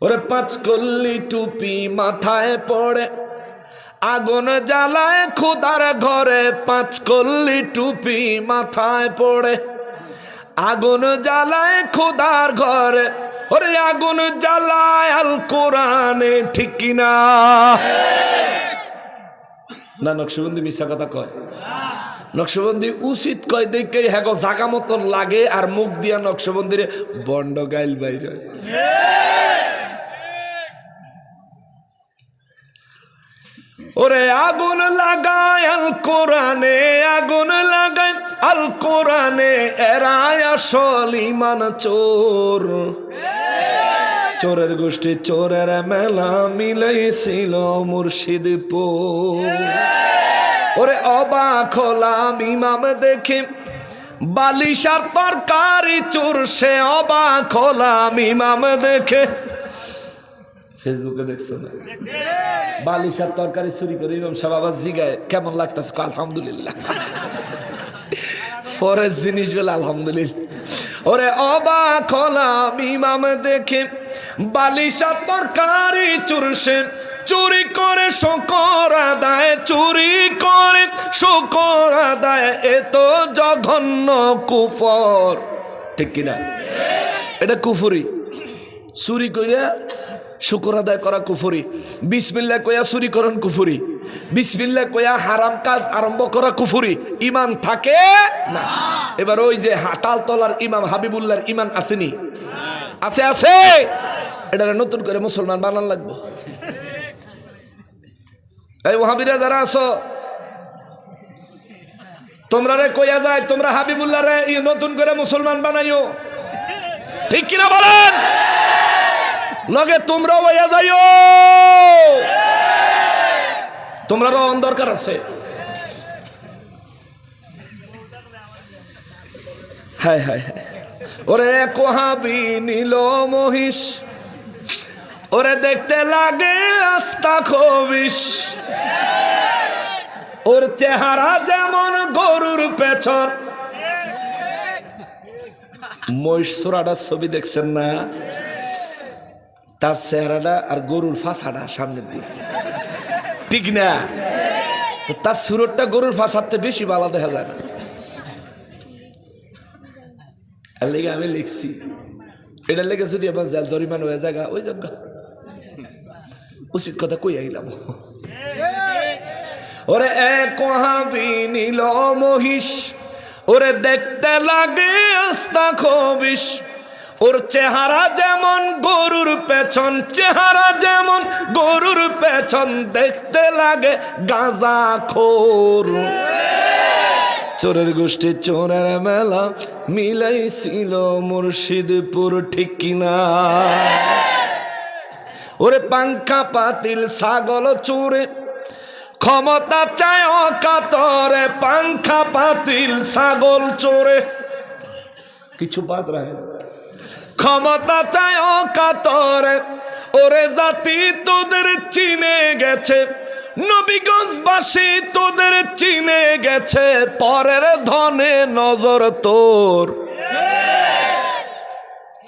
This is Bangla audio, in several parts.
ওরে পাঁচ কল্লি টুপি মাথায় পড়ে আগুন জ্বালায় খোদার ঘরে। পাঁচ কল্লি টুপি মাথায় পড়ে আগুন জ্বালায় খোদার ঘরে। ওরে আগুন জ্বালায় আল কোরআনে, ঠিক কিনা? না নকশবন্দি মিশা কথা কয়? নকশবন্দি উচিত কয় দেখে হ্যাঁ জাগা মতন লাগে, আর মুখ দিয়া নকশবন্দির বন্ড গাইল বাইরে। ওরে আগুন লাগায় আল কোরআনে, আগুন লাগায় আল কোরআনে, এরাই আসল ইমান চোর। চোরের গোষ্ঠী চোরের মেলা মিলাইছিল মুর্শিদপুর। ওরে অবাক হলাম ইমাম দেখে বালিশার তরকারি চুরছে। অবাক হলাম ইমাম দেখে, ফেসবুকে দেখছো না? বালিশার তরকারি চুরি করে ইমাম সাহেব আবার জিগায় কেমন লাগতেছে, আলহামদুলিল্লাহ। পরের জিনিস বলে আলহামদুলিল্লাহ। ওরে অবাক হলাম ইমাম দেখে বালিশার তরকারি চুরছে। চুরি করে শুকর আদায়, চুরি করে শুকর আদায়, এ তো জঘন্য কুফর, ঠিক কিনা? এটা কুফরি। চুরি কইরা শুকর আদায় করা কুফরি। বিসমিল্লাহ কইয়া চুরি করন কুফরি। বিসমিল্লাহ কইয়া হারাম কাজ আরম্ভ করা কুফরি। ইমান থাকে না। এবার ওই যে তালতলার ইমাম হাবিবুল্লাহর ইমান আসেনি? আছে, আছে। এটা নতুন করে মুসলমান বানান লাগবো। এই ওহাবিরা যারা আছো, তোমরা রে কইয়া যায় তোমরা হাবিবুল্লাহ রে নতুন করে মুসলমান বানাইও, ঠিক কিনা বলেন? লগে তোমরা হইয়া যাইও, তোমরারও দরকার আছে। হায় হায় হায়। ওরে কোহাবি নীল মহিষ, ওরে দেখতে লাগে আস্তা খবিস। ওর চেহারা যেমন গরুর পেছন। মহিষ সুরাটার ছবি দেখছেন না? তার চেহারাটা আর গরুর ফাঁসাটা সামনের দিকে, ঠিক না? তো তার সুরতটা গরুর ফাঁসাতে বেশি ভালো দেখা যায় না। এর লেগে আমি লিখছি, এটার লেগে যদি আবার জরিমানা হয়ে জায়গা ওই জায়গা উচিত কথা কই আইলাম। ওরে এক ওহাবি নীল মহিষ, ওরে দেখতে লাগে আস্তা খবিস। ওর চেহারা যেমন গরুর পেছন, চেহারা যেমন গরুর পেছন, দেখতে লাগে গাঁজা খোর। চোরের গোষ্ঠী চোরের মেলা মিলাইছিল মুর্শিদপুর, ঠিক কিনা? ওরে পাংখা পাতিল ছাগল চোরে ক্ষমতা চায় অকাতরে। পাংখা পাতিল ছাগল চোরে কিছু বাদ রাখে, ক্ষমতা চায় অকাতরে। ওরে জাতি তোদের চিনে গেছে, নবীগঞ্জবাসী তোদের চিনে গেছে, পরের ধনে নজর তোর।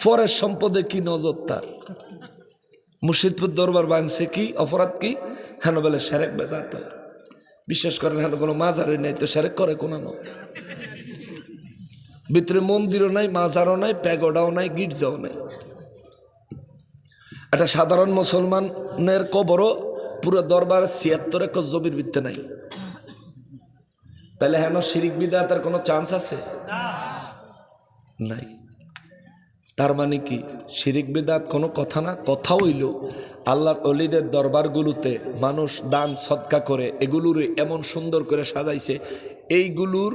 পরের সম্পদে কি নজর তার? মুর্শিদপুর দরবার ভাঙছে কি অপরাধ কি? হেন বলে সেরেক বেদাত। বিশ্বাস করেন হেন কোনো মাজারই নাই, তো সেরেক করে কোন? ভিতরে মন্দিরও নাই, মাজারও নাই, প্যাগোডাও নাই, গির্জাও নাই। একটা সাধারণ মুসলমানের কবরও পুরো দরবার ৭৬ একর জমির ভিত্তে নাই। তাহলে হেন শিরিক বিদআতের কোনো চান্স আছে? নাই। তার মানে কি শিরিক বিদআত কোনো কথা না? কথা হইল আল্লাহর ওলিদের দরবারগুলোতে মানুষ দান সদকা করে, এগুলোর এমন সুন্দর করে সাজাইছে, এইগুলোর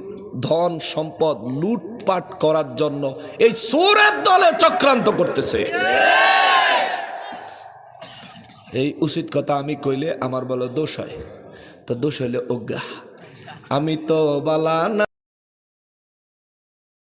ধন সম্পদ লুটপাট করার জন্য এই চোরের দলে চক্রান্ত করতেছে। এই উচিত কথা আমি কইলে আমার বলে দোষ হয়, তো দোষ হইলে অজ্ঞা। আমি তো বালা না।